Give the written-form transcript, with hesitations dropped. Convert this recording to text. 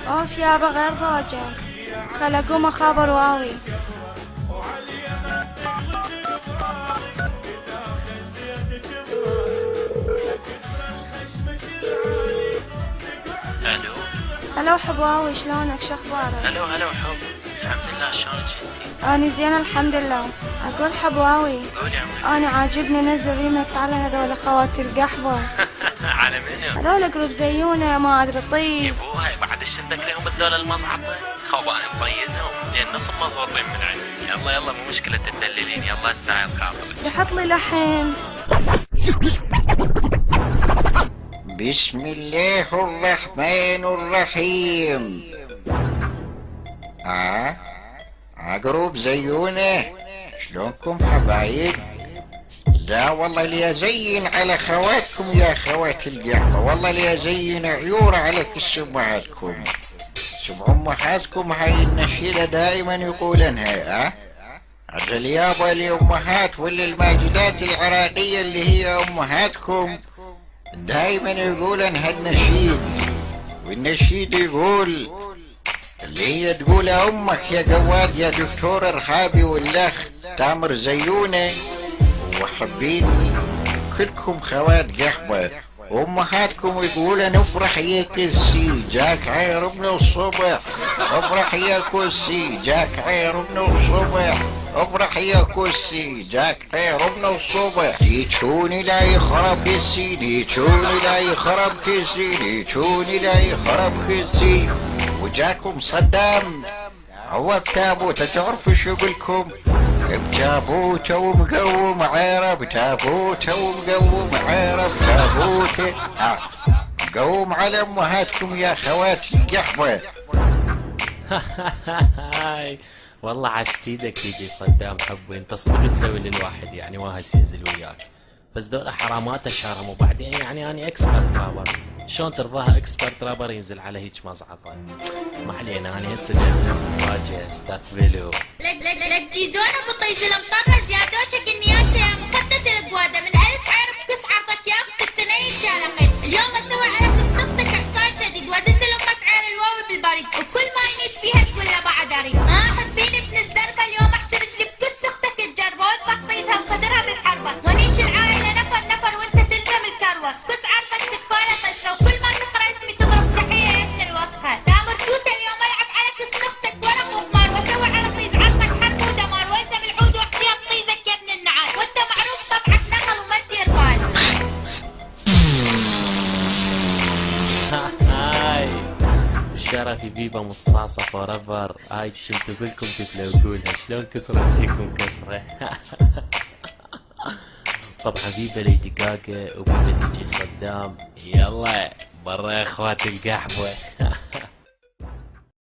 اوف يابا غير ضوجة، خل اقوم اخابر واوي. الو الو حبواوي، شلونك شخبارك؟ الو حب، الحمد لله. شلونك انتي؟ اني زين الحمد لله. اقول حبواوي، قولي عمري. انا عاجبني نزل ريمكس على هذول خواتي القحوه. على منو؟ هذول جروب زيونه ما ادري طيب. يبوها بعد ايش تذكريهم بذول المصعطه؟ خواني مطيزهم لان نص مضغوطين من عندي. يلا مو مشكله تدللين، يلا الساعه خاطرك. تحط لي لحن. بسم الله الرحمن الرحيم. جروب زيونه، شلونكم حبايب؟ لا والله لي ازين على خواتكم يا خوات القحبة، والله لي ازين عيور على كل امهاتكم. سمع امهاتكم هاي النشيدة دائما يقولنها. اجل يابا لامهات ولا الماجدات العراقية اللي هي امهاتكم دائما يقولن هالنشيد، والنشيد يقول اللي هي تقول امك يا قواد يا دكتور ارهابي والاخ تامر زيونه وحبيني كلكم خوات قحبه، وامهاتكم يقولن افرح يا كسي جاك عير من الصبح، افرح يا كسي جاك عير من الصبح، افرح يا كسي جاك عير من الصبح. ليتشوني لا يخرب كسي، ليتشوني لا يخرب كسي، ليتشوني لا يخرب كسي. وجاكم صدام هو بتابوته، تعرفوا شو يقولكم؟ بتابوته ومقوم عيره، بتابوته ومقوم عيره، بتابوته قوم على امهاتكم يا خواتي القحبه. والله عشت ايدك يجي صدام حبي، انت صدق تسوي للواحد يعني ما هس ينزل وياك، بس دول حرامات شارم. وبعدين يعني اني اكسبرت رابر، شلون ترضاها اكسبرت رابر ينزل على هيك مصعطه؟ ما علينا، انا هسه جاي مواجهه ستارت فيلو. لك جيزونه بطيز المطره زيادوشه قنياتها يا مخطط القواده من 1000 عرف كس عرضك يا اخت التنين شالقت. اليوم اسوي على قصتك اعصار شديد وادس لامك عير الواوي بالبريد، وكل ما ينيج فيها تقول له بعد اريد. حبيني ابن الزرقاء اليوم احشر رجلي بكس اختك الجربه واذبح طيزها وصدرها بالحربه، ونيج العائله نفر وانت تلزم الكروه. كس عرضك بتفاله طشره وكل ما تقرا اسمي تضرب تحيه يا ابن الوسخه. تامر توته اليوم العب على كس اختك ورق وقمار، واسوي على طيز عرضك حرب ودمار، والزم العود واحكيها بطيزك يا ابن النعال، وانت معروف طبعك نقل وما تدير بال. هاي شرفي فيفا مصاصة فورفر. هاي كنت لكم تتلوقولها شلون كسرت فيكم كسرة. طبعا فيفا ليدي جاجا وفيفا دي جي صدام. يلا برا يا اخواتي القحبة.